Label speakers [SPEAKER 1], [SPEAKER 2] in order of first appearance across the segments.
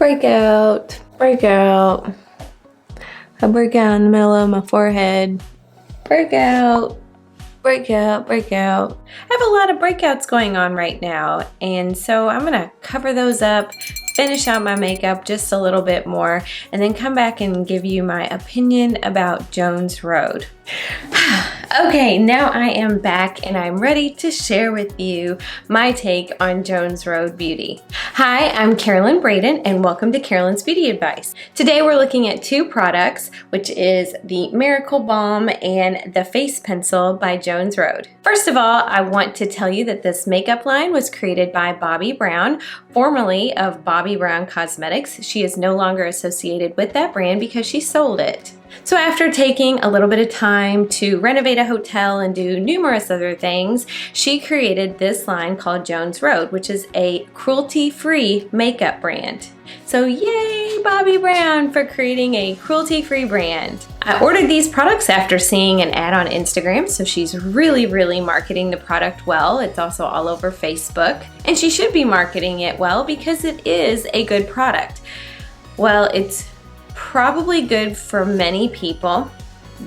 [SPEAKER 1] breakout, breakout. A breakout in the middle of my forehead. Breakout, breakout, breakout. I have a lot of breakouts going on right now, and so I'm gonna cover those up, finish out my makeup just a little bit more, and then come back and give you my opinion about Jones Road. Okay, now I am back and I'm ready to share with you my take on Jones Road Beauty. Hi, I'm Carolyn Braden and welcome to Carolyn's Beauty Advice. Today we're looking at two products, which is the Miracle Balm and the Face Pencil by Jones Road. First of all, I want to tell you that this makeup line was created by Bobbi Brown, formerly of Bobbi Brown Cosmetics. She is no longer associated with that brand because she sold it. So after taking a little bit of time to renovate a hotel and do numerous other things, she created this line called Jones Road, which is a cruelty-free makeup brand. So yay, Bobbi Brown, for creating a cruelty-free brand. I ordered these products after seeing an ad on Instagram, so she's really marketing the product well. It's also all over Facebook, and she should be marketing it well because it is a good product. Well, it's probably good for many people.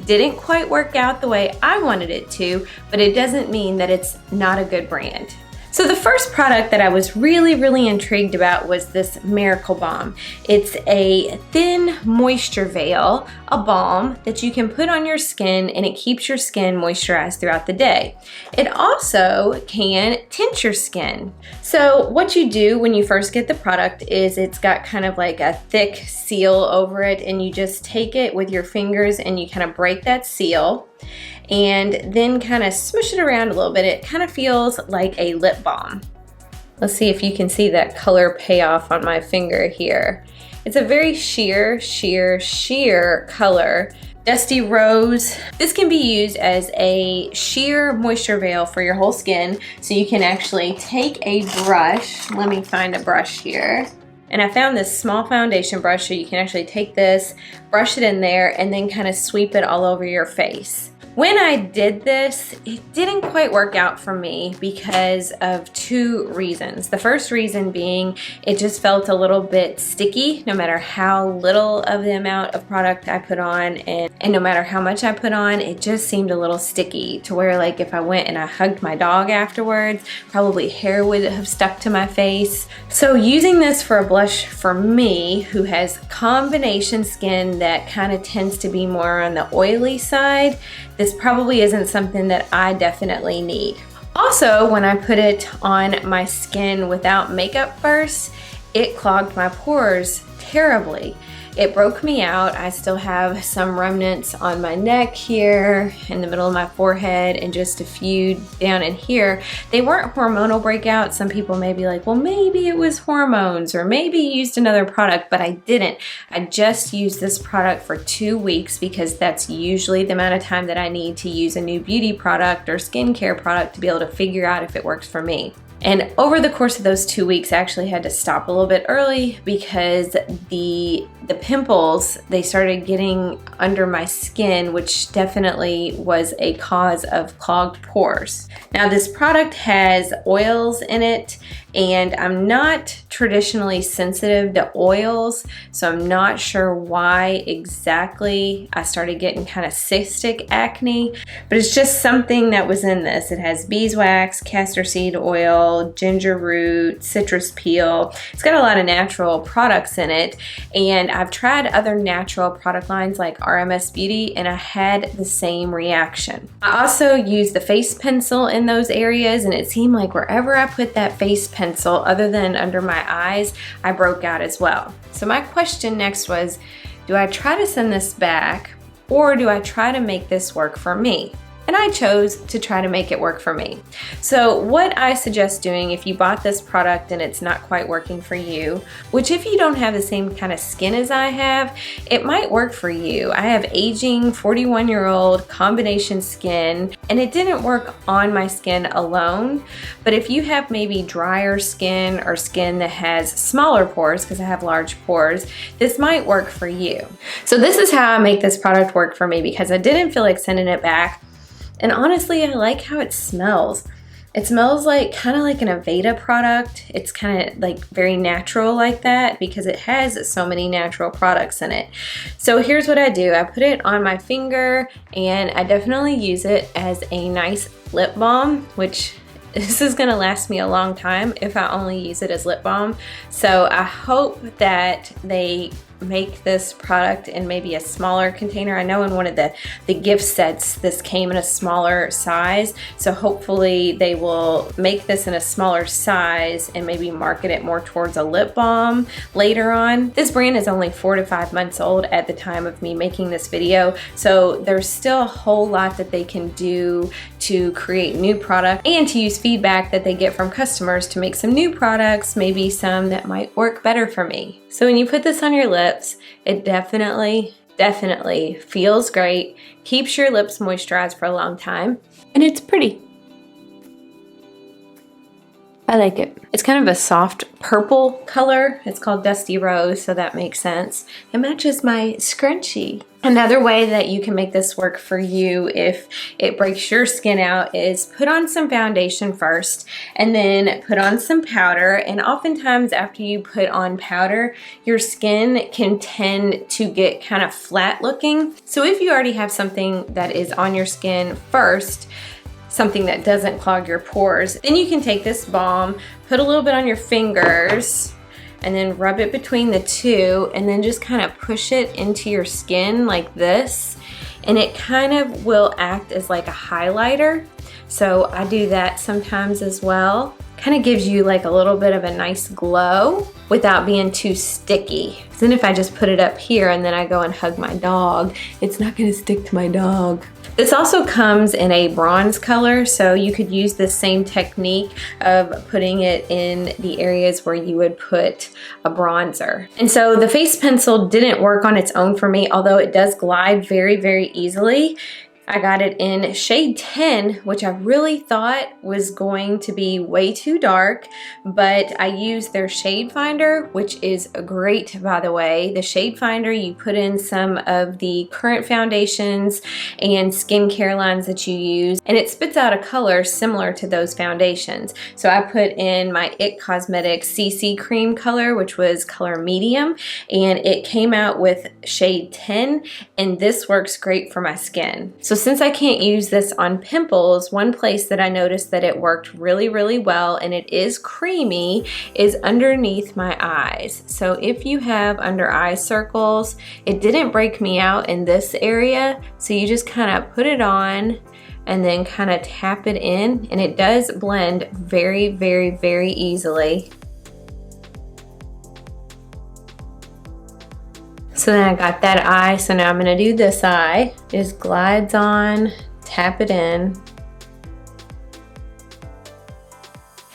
[SPEAKER 1] Didn't quite work out the way I wanted it to, but it doesn't mean that it's not a good brand. So the first product that I was really intrigued about was this Miracle Balm. It's a thin moisture veil, a balm that you can put on your skin and it keeps your skin moisturized throughout the day. It also can tint your skin. So what you do when you first get the product is it's got kind of like a thick seal over it, and you just take it with your fingers and you kind of break that seal and then kind of smush it around a little bit. It kind of feels like a lip balm. Let's see if you can see that color payoff on my finger here. It's a very sheer color. Dusty rose. This can be used as a sheer moisture veil for your whole skin. So you can actually take a brush. Let me find a brush here. And I found this small foundation brush, so you can actually take this, brush it in there, and then kind of sweep it all over your face. When I did this, it didn't quite work out for me because of two reasons. The first reason being it just felt a little bit sticky no matter how little of the amount of product I put on, and no matter how much I put on, it just seemed a little sticky to where, like, if I went and I hugged my dog afterwards, probably hair would have stuck to my face. So using this for a blush for me, who has combination skin that kind of tends to be more on the oily side, this probably isn't something that I definitely need. Also, when I put it on my skin without makeup first, it clogged my pores terribly. It broke me out. I still have some remnants on my neck here, in the middle of my forehead, and just a few down in here. They weren't hormonal breakouts. Some people may be like, well, maybe it was hormones, or maybe you used another product, but I didn't. I just used this product for 2 weeks because that's usually the amount of time that I need to use a new beauty product or skincare product to be able to figure out if it works for me. And over the course of those 2 weeks, I actually had to stop a little bit early because the pimples, they started getting under my skin, which definitely was a cause of clogged pores. Now, this product has oils in it, and I'm not traditionally sensitive to oils, so I'm not sure why exactly I started getting kind of cystic acne, but it's just something that was in this. It has beeswax, castor seed oil, ginger root, citrus peel. It's got a lot of natural products in it, and I've tried other natural product lines like RMS Beauty, and I had the same reaction. I also used the face pencil in those areas, and it seemed like wherever I put that face pencil, other than under my eyes, I broke out as well. So my question next was, do I try to send this back, or do I try to make this work for me? And I chose to try to make it work for me. So what I suggest doing if you bought this product and it's not quite working for you, which if you don't have the same kind of skin as I have, it might work for you. I have aging 41-year-old combination skin, and it didn't work on my skin alone. But if you have maybe drier skin or skin that has smaller pores, because I have large pores, this might work for you. So this is how I make this product work for me, because I didn't feel like sending it back. And honestly, I like how it smells. It smells like kind of like an Aveda product. It's kind of like very natural like that because it has so many natural products in it. So here's what I do. I put it on my finger and I definitely use it as a nice lip balm, which this is gonna last me a long time if I only use it as lip balm. So I hope that they make this product in maybe a smaller container. I know in one of the gift sets this came in a smaller size, so hopefully they will make this in a smaller size and maybe market it more towards a lip balm later on. This brand is only 4 to 5 months old at the time of me making this video, so there's still a whole lot that they can do to create new product and to use feedback that they get from customers to make some new products, maybe some that might work better for me. So when you put this on your lips, it definitely feels great, keeps your lips moisturized for a long time, and it's pretty. I like it. It's kind of a soft purple color. It's called Dusty Rose, so that makes sense. It matches my scrunchie. Another way that you can make this work for you if it breaks your skin out is put on some foundation first and then put on some powder. And oftentimes after you put on powder, your skin can tend to get kind of flat looking. So if you already have something that is on your skin first, something that doesn't clog your pores, then you can take this balm, put a little bit on your fingers, and then rub it between the two, and then just kind of push it into your skin like this, and it kind of will act as like a highlighter. So I do that sometimes as well. Kind of gives you like a little bit of a nice glow without being too sticky. Then if I just put it up here and then I go and hug my dog, it's not gonna stick to my dog. This also comes in a bronze color, so you could use the same technique of putting it in the areas where you would put a bronzer. And so the face pencil didn't work on its own for me, although it does glide very, very easily. I got it in shade 10, which I really thought was going to be way too dark, but I used their shade finder, which is great, by the way. The shade finder, you put in some of the current foundations and skincare lines that you use, and it spits out a color similar to those foundations. So I put in my IT Cosmetics CC cream color, which was color medium, and it came out with shade 10, and this works great for my skin. So since I can't use this on pimples, one place that I noticed that it worked really, really well, and it is creamy, is underneath my eyes. So if you have under eye circles, it didn't break me out in this area, so you just kind of put it on and then kind of tap it in, and it does blend very, very, very easily. So then I got that eye, so now I'm gonna do this eye. Just glides on, tap it in.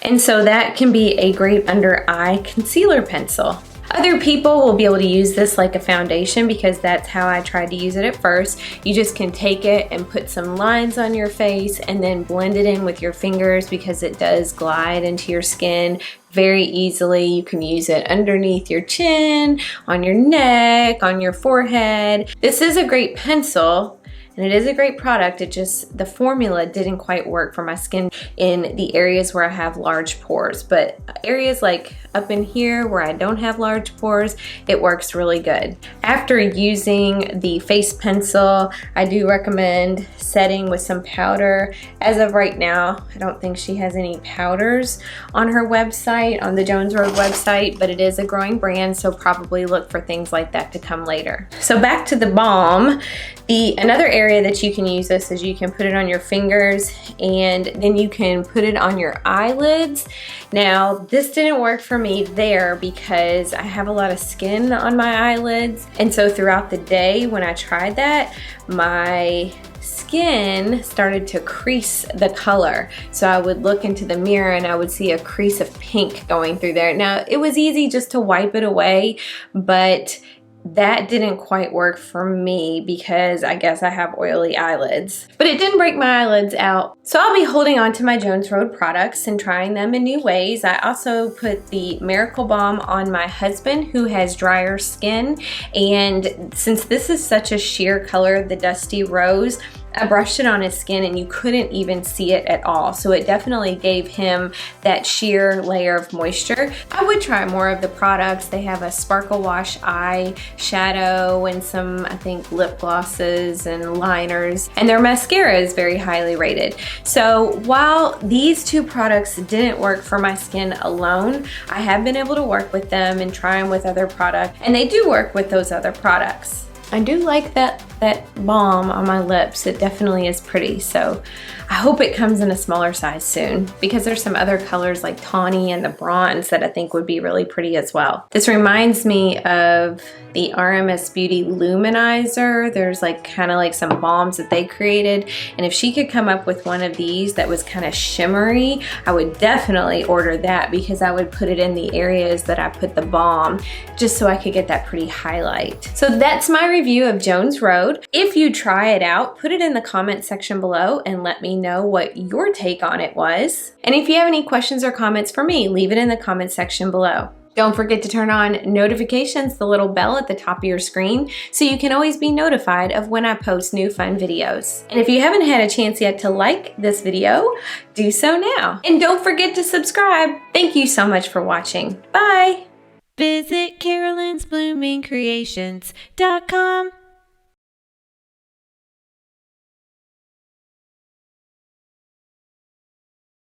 [SPEAKER 1] And so that can be a great under eye concealer pencil. Other people will be able to use this like a foundation because that's how I tried to use it at first. You just can take it and put some lines on your face and then blend it in with your fingers because it does glide into your skin very easily. You can use it underneath your chin, on your neck, on your forehead. This is a great pencil. And it is a great product, it just, the formula didn't quite work for my skin in the areas where I have large pores. But areas like up in here where I don't have large pores, it works really good. After using the face pencil, I do recommend setting with some powder. As of right now, I don't think she has any powders on her website, on the Jones Road website, but it is a growing brand, so probably look for things like that to come later. So back to the balm. Another area that you can use this is you can put it on your fingers and then you can put it on your eyelids. Now, this didn't work for me there because I have a lot of skin on my eyelids. And so throughout the day when I tried that, my skin started to crease the color. So I would look into the mirror and I would see a crease of pink going through there. Now, it was easy just to wipe it away, but that didn't quite work for me because I guess I have oily eyelids. But it didn't break my eyelids out. So I'll be holding on to my Jones Road products and trying them in new ways. I also put the Miracle Balm on my husband who has drier skin. And since this is such a sheer color, the Dusty Rose, I brushed it on his skin and you couldn't even see it at all. So it definitely gave him that sheer layer of moisture. I would try more of the products. They have a sparkle wash eye shadow and some, I think, lip glosses and liners. And their mascara is very highly rated. So while these two products didn't work for my skin alone, I have been able to work with them and try them with other products. And they do work with those other products. I do like that balm on my lips. It definitely is pretty. So I hope it comes in a smaller size soon because there's some other colors like tawny and the bronze that I think would be really pretty as well. This reminds me of the RMS Beauty Luminizer. There's like kind of like some balms that they created. And if she could come up with one of these that was kind of shimmery, I would definitely order that because I would put it in the areas that I put the balm just so I could get that pretty highlight. So that's my review of Jones Road. If you try it out, put it in the comment section below and let me know what your take on it was. And if you have any questions or comments for me, leave it in the comment section below. Don't forget to turn on notifications, the little bell at the top of your screen, so you can always be notified of when I post new fun videos. And if you haven't had a chance yet to like this video, do so now. And don't forget to subscribe. Thank you so much for watching. Bye.
[SPEAKER 2] Visit Carolyn'sBloomingCreations.com.